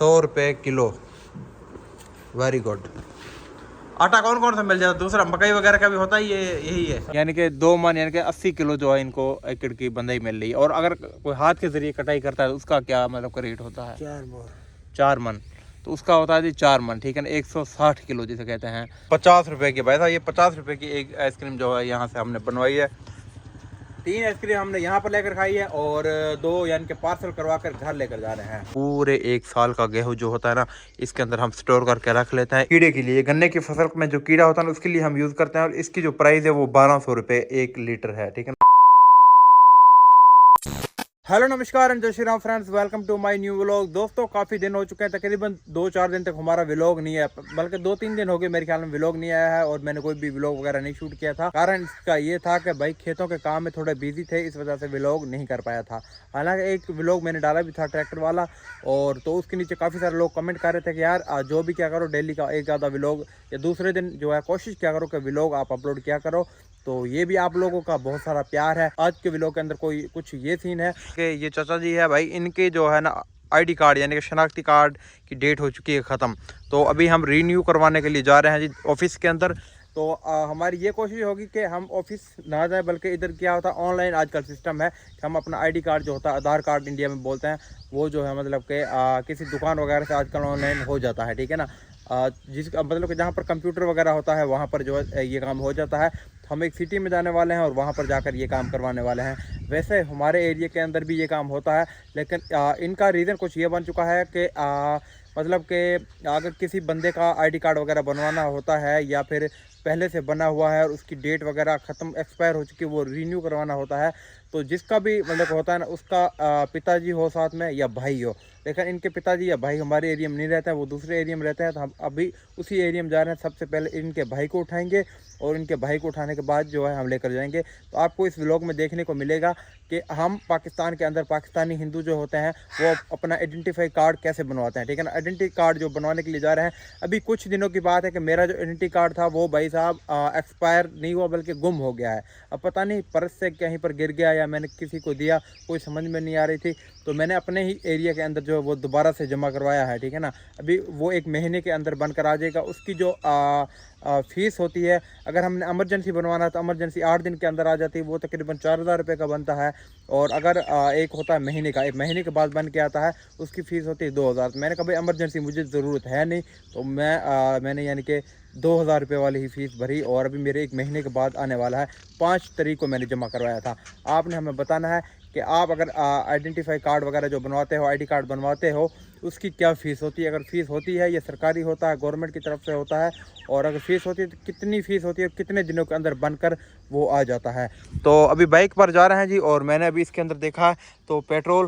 100 रुपये kilo. Very good. आटा कौन कौन सा मिल जाता है? दूसरा मकई वगैरह का भी होता है, ये यही है यानी कि 2 मन यानी कि 80 किलो जो है इनको एकड़ की बंदाई मिल रही है। और अगर कोई हाथ के जरिए कटाई करता है तो उसका क्या मतलब का रेट होता है? 4 मन तो उसका होता है जी 4 मन, ठीक है ना, 160 किलो जिसे कहते हैं। 50 रुपए की भाई साहब, ये 50 रुपए की एक आइसक्रीम जो है यहाँ से हमने बनवाई है। 3 आइसक्रीम हमने यहाँ पर लेकर खाई है और 2 यानी कि पार्सल करवा कर घर लेकर जा रहे हैं। पूरे 1 साल का गेहूं जो होता है ना, इसके अंदर हम स्टोर करके रख लेते हैं। कीड़े के लिए, गन्ने की फसल में जो कीड़ा होता है ना, उसके लिए हम यूज करते हैं। और इसकी जो प्राइस है वो 1200 रुपये 1 लीटर है, ठीक है। हेलो नमस्कार एंड जय Shri Ram friends, welcome to my new vlog. दोस्तों काफ़ी दिन हो चुके हैं, तकरीबन 2-4 दिन तक हमारा व्लॉग नहीं है, बल्कि 2-3 दिन हो गए मेरे ख्याल में व्लॉग नहीं आया है। और मैंने कोई भी व्लॉग वगैरह नहीं शूट किया था। कारण इसका ये था कि भाई खेतों के काम में थोड़े बिजी थे, इस वजह से व्लॉग नहीं कर पाया था। हालांकि एक व्लॉग मैंने डाला भी था ट्रैक्टर वाला, और तो उसके नीचे काफ़ी सारे लोग कमेंट कर रहे थे कि यार जो भी क्या करो डेली का एक आधा व्लॉग या दूसरे दिन जो है कोशिश क्या करो कि व्लॉग आप अपलोड किया करो। तो ये भी आप लोगों का बहुत सारा प्यार है। आज के व्लॉग के अंदर कोई कुछ ये सीन है कि ये चाचा जी है भाई, इनके जो है ना आईडी कार्ड यानी कि शनाख्ती कार्ड की डेट हो चुकी है ख़त्म। तो अभी हम रीन्यू करवाने के लिए जा रहे हैं जी ऑफिस के अंदर। तो हमारी ये कोशिश होगी कि हम ऑफिस ना जाए, बल्कि इधर क्या होता है ऑनलाइन आजकल सिस्टम है कि हम अपना आईडी कार्ड जो होता है, आधार कार्ड इंडिया में बोलते हैं, वो जो है मतलब कि किसी दुकान वगैरह से आजकल ऑनलाइन हो जाता है, ठीक है ना। जिसका मतलब कि जहाँ पर कंप्यूटर वगैरह होता है वहाँ पर जो है ये काम हो जाता है। हम एक सिटी में जाने वाले हैं और वहाँ पर जाकर ये काम करवाने वाले हैं। वैसे हमारे एरिया के अंदर भी ये काम होता है, लेकिन इनका रीज़न कुछ ये बन चुका है कि मतलब कि अगर किसी बंदे का आईडी कार्ड वगैरह बनवाना होता है या फिर पहले से बना हुआ है और उसकी डेट वगैरह ख़त्म एक्सपायर हो चुकी है, वो रीन्यू करवाना होता है। तो जिसका भी मतलब होता है ना, उसका पिताजी हो साथ में या भाई हो, लेकिन इनके पिताजी या भाई हमारे एरिया में नहीं रहते हैं, वो दूसरे एरिया में रहते हैं। तो हम अभी उसी एरिया में जा रहे हैं। सबसे पहले इनके भाई को उठाएंगे और इनके भाई को उठाने के बाद जो है हम लेकर जाएंगे। तो आपको इस व्लॉग में देखने को मिलेगा कि हम पाकिस्तान के अंदर पाकिस्तानी हिंदू जो होते हैं वो अपना आइडेंटिफाई कार्ड कैसे बनवाते हैं, ठीक है ना। आइडेंटिटी कार्ड जो बनवाने के लिए जा रहे हैं, अभी कुछ दिनों की बात है कि मेरा जो आइडेंटिटी कार्ड था वो भाई साहब एक्सपायर नहीं हुआ बल्कि गुम हो गया है। अब पता नहीं पर्स से कहीं पर गिर गया या मैंने किसी को दिया, कोई समझ में नहीं आ रही थी। तो मैंने अपने ही एरिया के अंदर जो है वो दोबारा से जमा करवाया है, ठीक है ना। अभी वो 1 महीने के अंदर बनकर आ जाएगा। उसकी जो फीस होती है, अगर हमने इमरजेंसी बनवाना है तो इमरजेंसी 8 दिन के अंदर आ जाती है, वो तकरीबन 4000 रुपये का बनता है। और अगर एक होता है महीने का, 1 महीने के बाद बन के आता है, उसकी फ़ीस होती है 2000। मैंने कहा भाई इमरजेंसी मुझे ज़रूरत है नहीं, तो मैंने यानी कि 2000 रुपये वाली ही फ़ीस भरी। और अभी मेरे 1 महीने के बाद आने वाला है। 5 तारीख को मैंने जमा करवाया था। आपने हमें बताना है कि आप अगर आइडेंटिफाई कार्ड वगैरह जो बनवाते हो, आईडी कार्ड बनवाते हो, उसकी क्या फ़ीस होती है। अगर फ़ीस होती है, ये सरकारी होता है, गवर्नमेंट की तरफ से होता है, और अगर फ़ीस होती है तो कितनी फ़ीस होती है, कितने दिनों के अंदर बनकर वो आ जाता है। तो अभी बाइक पर जा रहे हैं जी, और मैंने अभी इसके अंदर देखा तो पेट्रोल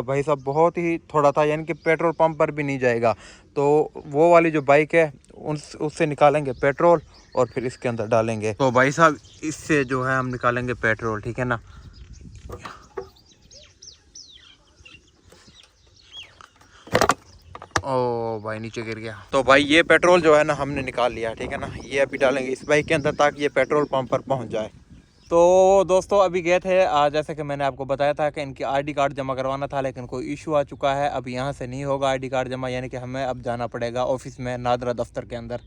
भाई साहब बहुत ही थोड़ा था, यानी कि पेट्रोल पंप पर भी नहीं जाएगा। तो वो वाली जो बाइक है उससे निकालेंगे पेट्रोल और फिर इसके अंदर डालेंगे। तो भाई साहब इससे जो है हम निकालेंगे पेट्रोल, ठीक है ना। ओ भाई नीचे गिर गया। तो भाई ये पेट्रोल जो है ना हमने निकाल लिया, ठीक है ना। ये अभी डालेंगे इस बाइक के अंदर ताकि ये पेट्रोल पंप पर पहुंच जाए। तो दोस्तों अभी गए थे जैसे कि मैंने आपको बताया था कि इनकी आईडी कार्ड जमा करवाना था, लेकिन कोई इशू आ चुका है। अब यहाँ से नहीं होगा आईडी कार्ड जमा, यानी कि हमें अब जाना पड़ेगा ऑफिस में, नादरा दफ्तर के अंदर।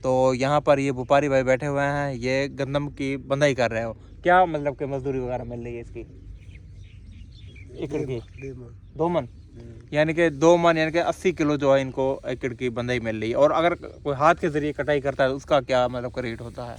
तो यहाँ पर ये व्यापारी भाई बैठे हुए हैं, ये गंदम की बंदाई कर रहे हो। क्या मतलब कि मजदूरी वगैरह मिल रही है इसकी? एकड़ की 2 मन यानी कि 2 मन यानी कि 80 किलो जो है इनको एकड़ की बंदाई मिल रही है। और अगर कोई हाथ के जरिए कटाई करता है तो उसका क्या मतलब का रेट होता है?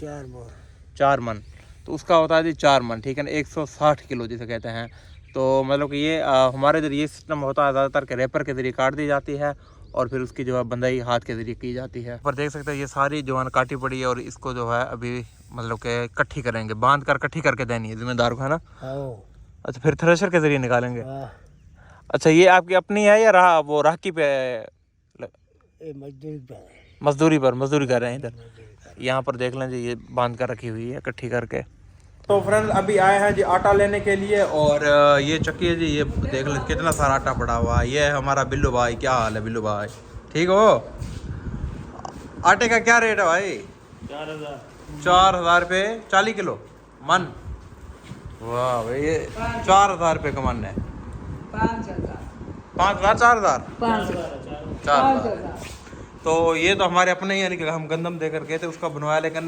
4 मन तो उसका होता है जी 4 मन, ठीक है ना, 160 किलो जिसे कहते हैं। तो मतलब कि ये हमारे इधर ये सिस्टम होता है ज़्यादातर के रेपर के जरिए काट दी जाती है और फिर उसकी जो है बंदाई हाथ के जरिए की जाती है। पर देख सकते हैं ये सारी जो है काटी पड़ी है, और इसको जो है अभी मतलब कि इकट्ठी करेंगे, बांध कर इकट्ठी करके देनी है जिम्मेदार को, है ना। अच्छा फिर थ्रेशर के जरिए निकालेंगे। अच्छा ये आपकी अपनी है या वो राखी पे? मजदूरी कर रहे हैं इधर। यहाँ पर देख लें जी, ये बांध कर रखी हुई है इकट्ठी करके। तो फ्रेंड्स अभी आए हैं जी आटा लेने के लिए, और ये चक्की है जी, ये देख लें कितना सारा आटा पड़ा हुआ है। ये है हमारा बिल्लू भाई। क्या हाल है बिल्लू भाई, ठीक हो? आटे का क्या रेट है भाई? 4000 रुपये 40 किलो मन। वाह भाई, ये 4000 रुपये का मन है। 5000 4000 4,000। तो ये तो हमारे अपने ही, यानी कि हम गंदम देकर गए थे उसका बनवाया, लेकिन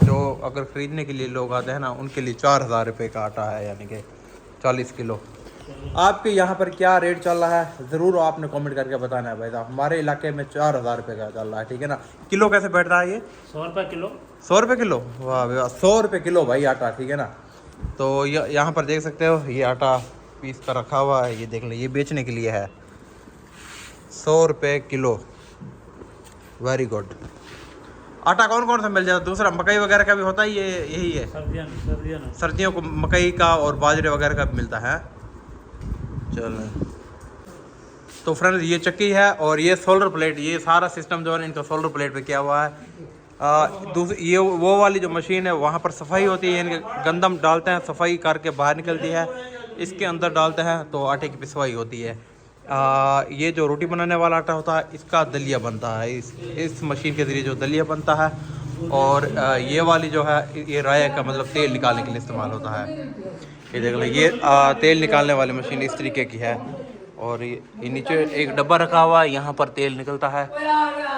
जो अगर ख़रीदने के लिए लोग आते हैं ना उनके लिए 4,000 रुपये का आटा है, यानी कि 40 किलो। आपके यहाँ पर क्या रेट चल रहा है ज़रूर आपने कमेंट करके बताना है भाई साहब। हमारे इलाके में 4,000 रुपये का चल रहा है, ठीक है ना। किलो कैसे बैठ रहा है ये? 100 रुपये किलो। 100 रुपये किलो? वाह वाह, 100 रुपये किलो भाई आटा, ठीक है ना। तो यहाँ पर देख सकते हो ये आटा पीस कर रखा हुआ है, ये देख लो, ये बेचने के लिए है। 100 रुपये किलो, वेरी गुड। आटा कौन कौन सा मिल जाता है? दूसरा मकई वगैरह का भी होता है, ये यही है? सर्दियों को मकई का और बाजरे वगैरह का भी मिलता है। चलो तो फ्रेंड्स ये चक्की है और ये सोलर प्लेट, ये सारा सिस्टम जो है इनका सोलर प्लेट पे किया हुआ है। दूसरी ये वो वाली जो मशीन है वहाँ पर सफाई होती है, इनके गंदम डालते हैं, सफाई करके बाहर निकलती है, इसके अंदर डालते हैं तो आटे की पिसवाई होती है। ये जो रोटी बनाने वाला आटा होता है इसका दलिया बनता है, इस मशीन के ज़रिए जो दलिया बनता है। और ये वाली जो है ये राया का मतलब तेल निकालने के लिए इस्तेमाल होता है। ये देख लो, ये तेल निकालने वाली मशीन इस तरीके की है और ये नीचे एक डब्बा रखा हुआ है, यहाँ पर तेल निकलता है।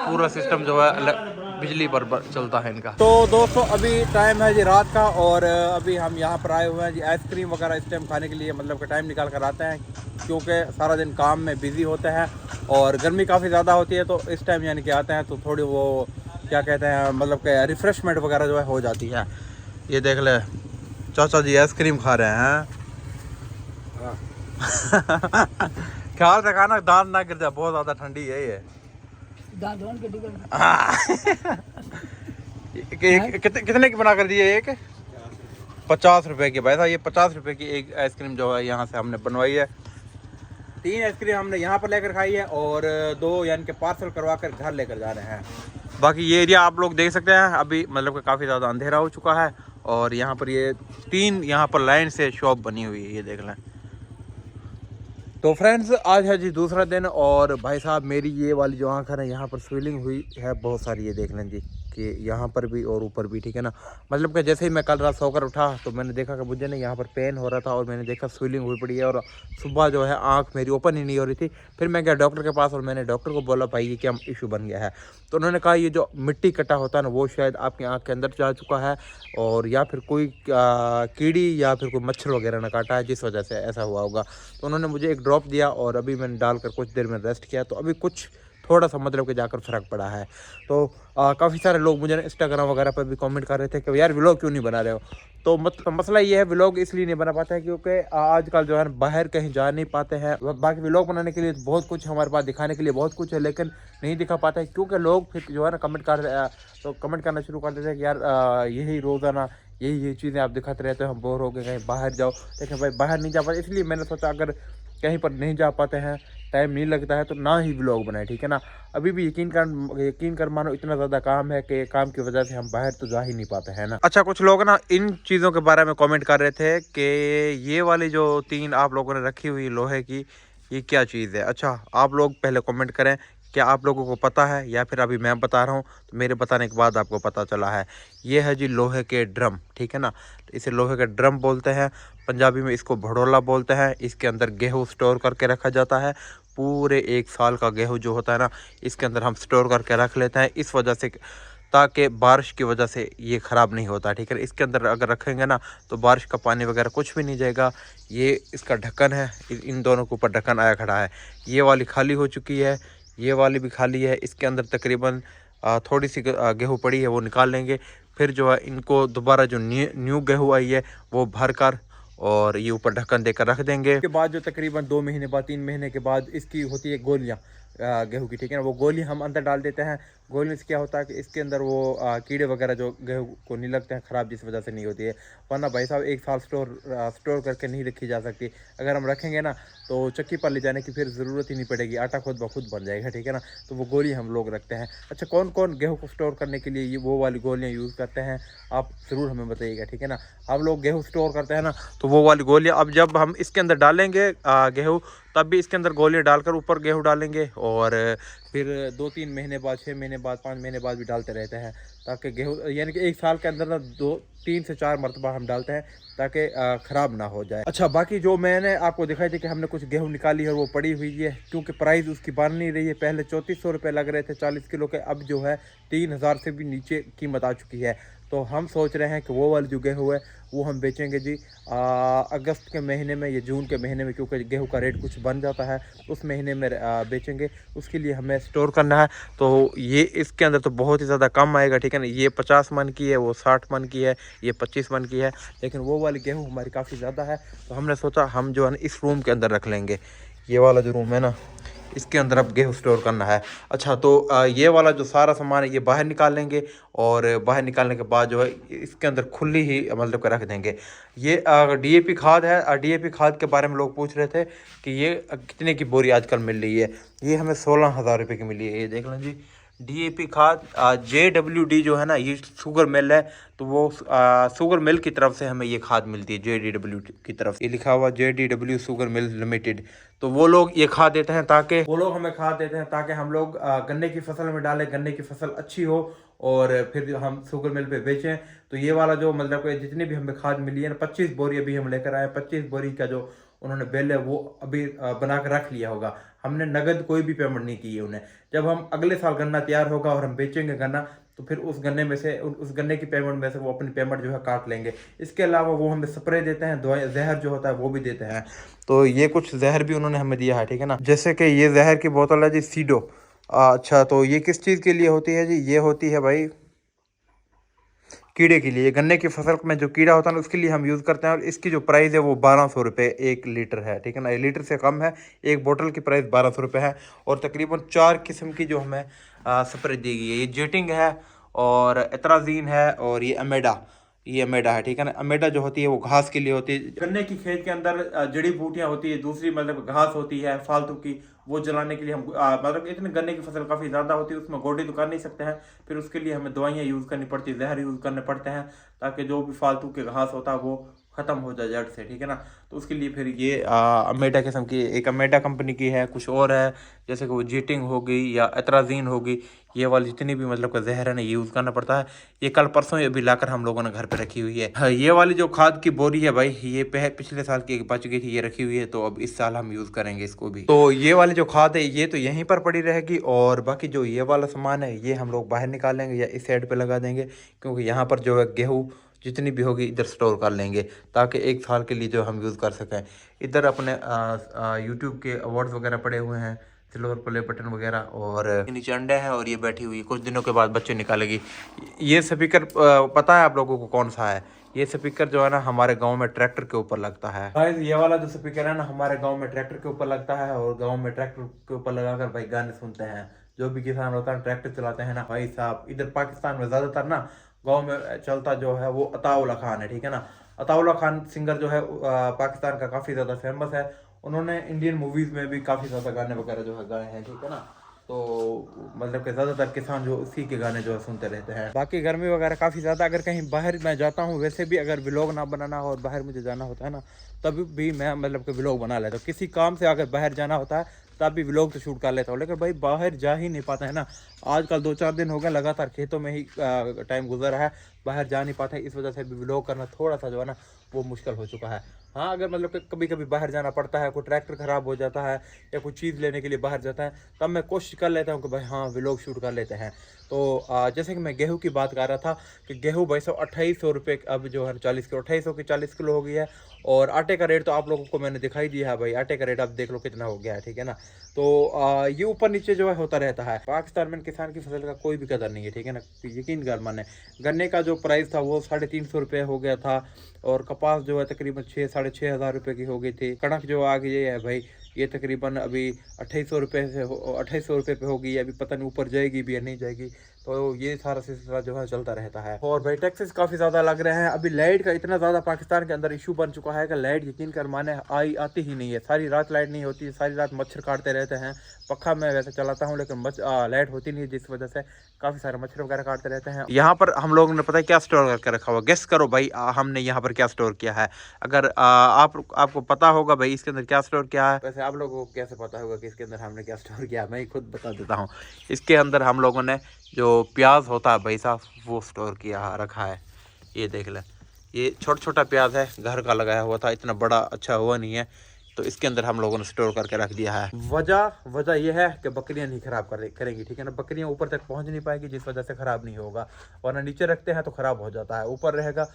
पूरा सिस्टम जो है बिजली पर चलता है इनका। तो दोस्तों अभी टाइम है जी रात का और अभी हम यहाँ पर आए हुए हैं जी आइसक्रीम वगैरह इस टाइम खाने के लिए, मतलब कि टाइम निकाल कर आते हैं क्योंकि सारा दिन काम में बिज़ी होते हैं और गर्मी काफ़ी ज़्यादा होती है। तो इस टाइम यानी कि आते हैं तो थोड़ी वो क्या कहते हैं, मतलब कि रिफ़्रेशमेंट वगैरह जो है हो जाती है। ये देख ले चाचा जी आइसक्रीम खा रहे हैं। ख्याल से खाना, दांत ना गिर जाए, बहुत ज़्यादा ठंडी है ये। कितने की बना कर दिए? एक 50 रुपए की। भाई साहब ये 50 रुपए की एक आइसक्रीम जो है यहाँ से हमने बनवाई है। 3 आइसक्रीम हमने यहाँ पर लेकर खाई है और 2 यानी कि पार्सल करवा कर घर लेकर जा रहे हैं। बाकी ये एरिया आप लोग देख सकते हैं अभी मतलब कि काफ़ी ज़्यादा अंधेरा हो चुका है और यहाँ पर ये 3 यहाँ पर लाइन से शॉप बनी हुई है, ये देख लें। तो फ्रेंड्स आज है जी दूसरा दिन और भाई साहब मेरी ये वाली जो आँख है ना यहाँ पर स्वेलिंग हुई है बहुत सारी, ये देख लें जी कि यहाँ पर भी और ऊपर भी, ठीक है ना। मतलब कि जैसे ही मैं कल रात सोकर उठा तो मैंने देखा कि मुझे ना यहाँ पर पेन हो रहा था और मैंने देखा स्वेलिंग हुई पड़ी है और सुबह जो है आँख मेरी ओपन ही नहीं हो रही थी। फिर मैं गया डॉक्टर के पास और मैंने डॉक्टर को बोला भाई ये क्या इशू बन गया है। तो उन्होंने कहा ये जो मिट्टी कटा होता है ना वो शायद आपकी आँख के अंदर जा चुका है और या फिर कोई कीड़ी या फिर कोई मच्छर वगैरह ना काटा है जिस वजह से ऐसा हुआ होगा। तो उन्होंने मुझे एक ड्रॉप दिया और अभी मैंने डालकर कुछ देर में रेस्ट किया तो अभी कुछ थोड़ा सा मतलब कि जाकर फ़र्क पड़ा है। तो काफ़ी सारे लोग मुझे इंस्टाग्राम वगैरह पर भी कमेंट कर रहे थे कि यार व्लॉग क्यों नहीं बना रहे हो। तो मसला ये है व्लॉग इसलिए नहीं बना पाता है क्योंकि आजकल जो है बाहर कहीं जा नहीं पाते हैं। बाकी व्लॉग बनाने के लिए बहुत कुछ हमारे पास, दिखाने के लिए बहुत कुछ है, लेकिन नहीं दिखा पाता है क्योंकि लोग फिर जो है ना कमेंट करना शुरू कर देते हैं कि यार यही रोज़ाना यही चीज़ें आप दिखाते रहते हो, हम बोर हो गए, कहीं बाहर जाओ। लेकिन भाई बाहर नहीं जा पाते, इसलिए मैंने सोचा अगर कहीं पर नहीं जा पाते हैं, टाइम नहीं लगता है तो ना ही व्लॉग बनाए, ठीक है ना। अभी भी यकीन कर मानो इतना ज़्यादा काम है कि काम की वजह से हम बाहर तो जा ही नहीं पाते हैं ना। अच्छा कुछ लोग ना इन चीज़ों के बारे में कमेंट कर रहे थे कि ये वाली जो 3 आप लोगों ने रखी हुई लोहे की ये क्या चीज़ है। अच्छा आप लोग पहले कमेंट करें क्या आप लोगों को पता है या फिर अभी मैं बता रहा हूँ तो मेरे बताने के बाद आपको पता चला है। ये है जी लोहे के ड्रम, ठीक है ना। इसे लोहे के ड्रम बोलते हैं, पंजाबी में इसको भड़ोला बोलते हैं। इसके अंदर गेहूँ स्टोर करके रखा जाता है। पूरे 1 साल का गेहूँ जो होता है ना इसके अंदर हम स्टोर करके रख लेते हैं, इस वजह से ताकि बारिश की वजह से ये ख़राब नहीं होता, ठीक है। इसके अंदर अगर रखेंगे ना तो बारिश का पानी वगैरह कुछ भी नहीं जाएगा। ये इसका ढक्कन है, इन दोनों के ऊपर ढक्कन आया खड़ा है। ये वाली खाली हो चुकी है, ये वाली भी खाली है। इसके अंदर तकरीबन थोड़ी सी गेहूँ पड़ी है वो निकाल लेंगे। फिर जो है इनको दोबारा जो न्यू गेहूँ आई है वो भर कर और ये ऊपर ढक्कन देकर रख देंगे। उसके बाद जो तकरीबन 2 महीने बाद 3 महीने के बाद इसकी होती है गोलियाँ गेहूँ की, ठीक है ना। वो गोली हम अंदर डाल देते हैं। गोली से क्या होता है कि इसके अंदर वो कीड़े वगैरह जो गेहूँ को नहीं लगते हैं ख़राब, जिस वजह से नहीं होती है। वरना भाई साहब 1 साल स्टोर करके नहीं रखी जा सकती। अगर हम रखेंगे ना तो चक्की पर ले जाने की फिर ज़रूरत ही नहीं पड़ेगी, आटा खुद ब खुद बन जाएगा, ठीक है ना। तो वो गोली हम लोग रखते हैं। अच्छा कौन कौन गेहूँ को स्टोर करने के लिए ये वो वाली गोलियाँ यूज़ करते हैं आप ज़रूर हमें बताइएगा, ठीक है ना। हम लोग गेहूँ स्टोर करते हैं ना तो वो वाली गोलियाँ अब जब हम इसके अंदर डालेंगे गेहूँ तब भी इसके अंदर गोलियां डालकर ऊपर गेहूँ डालेंगे और फिर 2-3 महीने बाद, 6 महीने बाद, 5 महीने बाद भी डालते रहते हैं, ताकि गेहूँ यानी कि 1 साल के अंदर ना 3 से 4 मरतबा हम डालते हैं ताकि ख़राब ना हो जाए। अच्छा, बाकी जो मैंने आपको दिखाई थी कि हमने कुछ गेहूँ निकाली है और वो पड़ी हुई है, क्योंकि प्राइस उसकी बन नहीं रही है। पहले 3400 रुपये लग रहे थे 40 किलो के, अब जो है 3000 से भी नीचे कीमत आ चुकी है। तो हम सोच रहे हैं कि वो वाली जो गेहूँ है वो हम बेचेंगे जी अगस्त के महीने में या जून के महीने में, क्योंकि गेहूं का रेट कुछ बन जाता है, उस महीने में बेचेंगे। उसके लिए हमें स्टोर करना है। तो ये इसके अंदर तो बहुत ही ज़्यादा कम आएगा, ठीक है ना। ये 50 मन की है, वो 60 मन की है, ये 25 मन की है, लेकिन वो वाली गेहूँ हमारी काफ़ी ज़्यादा है। तो हमने सोचा हम जो है ना इस रूम के अंदर रख लेंगे। ये वाला जो रूम है ना, इसके अंदर अब गेहूँ स्टोर करना है। अच्छा, तो ये वाला जो सारा सामान है ये बाहर निकाल लेंगे और बाहर निकालने के बाद जो है इसके अंदर खुली ही मतलब कर रख देंगे। ये डीएपी खाद है। डीएपी खाद के बारे में लोग पूछ रहे थे कि ये कितने की बोरी आजकल मिल रही है। ये हमें 16,000 रुपये की मिली है। ये देख लें जी, डीएपी खाद JWD जो है ना, ये शुगर मिल है, तो वो शुगर मिल की तरफ से हमें ये खाद मिलती है। JDW की तरफ ये लिखा हुआ JDW शुगर मिल लिमिटेड। तो वो लोग ये खाद देते हैं ताकि हम लोग गन्ने की फसल में डालें, गन्ने की फसल अच्छी हो और फिर हम शुगर मिल पे बेचें। तो ये वाला जो मतलब जितनी भी हमें खाद मिली है ना, 25 बोरी अभी हम लेकर आए। 25 बोरी का जो उन्होंने बिल है वो अभी बना कर रख लिया होगा। हमने नगद कोई भी पेमेंट नहीं की है उन्हें। जब हम अगले साल गन्ना तैयार होगा और हम बेचेंगे गन्ना, तो फिर उस गन्ने की पेमेंट में से वो अपनी पेमेंट जो है काट लेंगे। इसके अलावा वो हमें स्प्रे देते हैं, दवाई जहर जो होता है वो भी देते हैं। तो ये कुछ जहर भी उन्होंने हमें दिया है, ठीक है ना। जैसे कि ये जहर की बोतल है जी, सीडो। अच्छा, तो ये किस चीज़ के लिए होती है जी? ये होती है भाई कीड़े के लिए। गन्ने की फसल में जो कीड़ा होता है ना, उसके लिए हम यूज़ करते हैं। और इसकी जो प्राइस है वो 1200 रुपये 1 लीटर है, ठीक है ना। 1 लीटर से कम है। एक बोतल की प्राइस 1200 रुपये है और तकरीबन 4 किस्म की जो हमें स्प्रे दी गई है। ये जेटिंग है और एतराजीन है और ये अमेडा है, ठीक है ना। अमेडा जो होती है वो घास के लिए होती है। गन्ने की खेत के अंदर जड़ी बूटियां होती है, दूसरी मतलब घास होती है फालतू की, वो जलाने के लिए हम मतलब इतनी गन्ने की फसल काफ़ी ज़्यादा होती है, उसमें गोडी तो कर नहीं सकते हैं। फिर उसके लिए हमें दवाइयाँ यूज़ करनी पड़ती है, जहर यूज़ करने पड़ते हैं, ताकि जो भी फालतू के घास होता है वो ख़त्म हो जाए जड़ से, ठीक है ना। तो उसके लिए फिर ये अमेडा किस्म की, एक अमेडा कंपनी की है, कुछ और है जैसे कि वो जीटिंग हो गई या एतराजीन हो गई। ये वाली जितनी भी मतलब का जहर है ना, ये यूज़ करना पड़ता है। ये कल परसों ये भी लाकर हम लोगों ने घर पे रखी हुई है। हाँ, ये वाली जो खाद की बोरी है भाई, ये पिछले साल की बच गई थी, ये रखी हुई है, तो अब इस साल हम यूज़ करेंगे इसको भी। तो ये वाली जो खाद है ये तो यहीं पर पड़ी रहेगी और बाकी जो ये वाला सामान है ये हम लोग बाहर निकालेंगे या इस साइड पे लगा देंगे, क्योंकि यहाँ पर जो है गेहूँ जितनी भी होगी इधर स्टोर कर लेंगे, ताकि 1 साल के लिए जो हम यूज़ कर सकें। इधर अपने यूट्यूब के अवार्ड्स वगैरह पड़े हुए हैं, सिल्वर प्ले बटन वगैरह, और नीचे अंडे हैं और ये बैठी हुई कुछ दिनों के बाद बच्चे निकालेगी। ये स्पीकर पता है आप लोगों को कौन सा है? ये स्पीकर जो है ना हमारे गांव में ट्रैक्टर के ऊपर लगता है। गाइस, ये वाला जो स्पीकर है ना हमारे गांव में ट्रैक्टर के ऊपर लगता है और गांव में ट्रैक्टर के ऊपर लगाकर भाई गाने सुनते हैं। जो भी किसान होता है ट्रैक्टर चलाते हैं ना भाई साहब, इधर पाकिस्तान में ज़्यादातर ना गांव में चलता जो है वो अताउल्ला खान है, ठीक है ना। अताउल्ला खान सिंगर जो है पाकिस्तान का काफ़ी ज़्यादा फेमस है। उन्होंने इंडियन मूवीज़ में भी काफ़ी ज़्यादा गाने वगैरह जो है गाए हैं, ठीक है ना। तो मतलब कि ज़्यादातर किसान जो उसी के गाने जो है सुनते रहते हैं। बाकी गर्मी वगैरह काफ़ी ज़्यादा, अगर कहीं बाहर मैं जाता हूँ, वैसे भी अगर व्लॉग ना बनाना हो और बाहर मुझे जाना होता है ना, तभी भी मैं मतलब कि व्लॉग बना लेता हूँ। किसी काम से अगर बाहर जाना होता है तब भी व्लॉग तो शूट कर लेता हूँ, लेकिन भाई बाहर जा ही नहीं पाता है ना। आजकल 2-4 दिन हो गए लगातार खेतों में ही टाइम गुजर रहा है, बाहर जा नहीं पाते, इस वजह से भी व्लॉग करना थोड़ा सा जो है ना वो मुश्किल हो चुका है। हाँ, अगर मतलब कि कभी कभी बाहर जाना पड़ता है, कोई ट्रैक्टर ख़राब हो जाता है या कोई चीज़ लेने के लिए बाहर जाता है, तब मैं कोशिश कर लेता हूँ कि भाई हाँ व्लॉग शूट कर लेते हैं। तो जैसे कि मैं गेहूं की बात कर रहा था कि गेहूं भाई 2800 रुपये अब जो है 40 किलो, 2800 की 40 किलो हो गई है। और आटे का रेट तो आप लोगों को मैंने दिखाई दिया है भाई, आटे का रेट आप देख लो कितना हो गया है, ठीक है ना। तो ये ऊपर नीचे जो है होता रहता है। पाकिस्तान में किसान की फसल का कोई भी कदर नहीं है, ठीक है ना। यकीन कर माने, गन्ने का जो प्राइस था वो 350 रुपये हो गया था और कपास जो है तकरीबन 6-6.5 हज़ार रुपये की हो गई थी। कणक जो आ गई है भाई, ये तकरीबन अभी 2800 रुपये से 2800 रुपये पे हो गई, अभी पता नहीं ऊपर जाएगी भी या नहीं जाएगी। तो ये सारा सिलसिला जो है चलता रहता है। और भाई टैक्सेस काफ़ी ज़्यादा लग रहे हैं। अभी लाइट का इतना ज़्यादा पाकिस्तान के अंदर इशू बन चुका है कि लाइट यकीन कर माने आती ही नहीं है। सारी रात लाइट नहीं होती है, सारी रात मच्छर काटते रहते हैं, पक्का मैं वैसे चलाता हूँ, लेकिन लाइट होती नहीं है, जिस वजह से काफ़ी सारे मच्छर वगैरह काटते रहते हैं। यहाँ पर हम लोगों ने पता है क्या स्टोर करके रखा हुआ, गेस करो भाई, हमने यहाँ पर क्या स्टोर किया है। अगर आपको पता होगा भाई इसके अंदर क्या स्टोर किया है। वैसे आप लोगों को कैसे पता होगा कि इसके अंदर हमने क्या स्टोर किया है, मैं ही खुद बता देता हूँ। इसके अंदर हम लोगों ने जो प्याज होता है भाई साहब, वो स्टोर किया रखा है। ये देख लें, ये छोटा छोटा प्याज है, घर का लगाया हुआ था, इतना बड़ा अच्छा हुआ नहीं है, तो इसके अंदर हम लोगों ने स्टोर करके रख दिया है। वजह यह है कि बकरियां नहीं खराब करेंगी, ठीक है ना। बकरियां ऊपर तक पहुंच नहीं पाएगी, जिस वजह से खराब नहीं होगा, वरना नीचे रखते हैं तो खराब हो जाता है। ऊपर रहेगा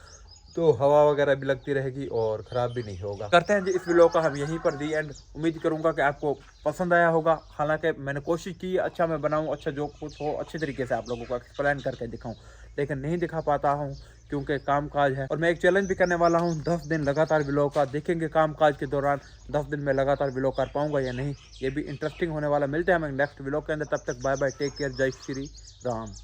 तो हवा वगैरह भी लगती रहेगी और ख़राब भी नहीं होगा। करते हैं जी इस वीडियो का हम यहीं पर दी एंड। उम्मीद करूंगा कि आपको पसंद आया होगा। हालांकि मैंने कोशिश की अच्छा मैं बनाऊं, अच्छा जो कुछ हो अच्छे तरीके से आप लोगों को एक्सप्लेन करके दिखाऊं, लेकिन नहीं दिखा पाता हूं क्योंकि काम काज है। और मैं एक चैलेंज भी करने वाला हूं, 10 दिन लगातार व्लॉग का। देखेंगे काम काज के दौरान 10 दिन में लगातार व्लॉग कर पाऊंगा या नहीं, ये भी इंटरेस्टिंग होने वाला। मिलते हैं हम नेक्स्ट व्लॉग के अंदर, तब तक बाय बाय, टेक केयर, जय श्री राम।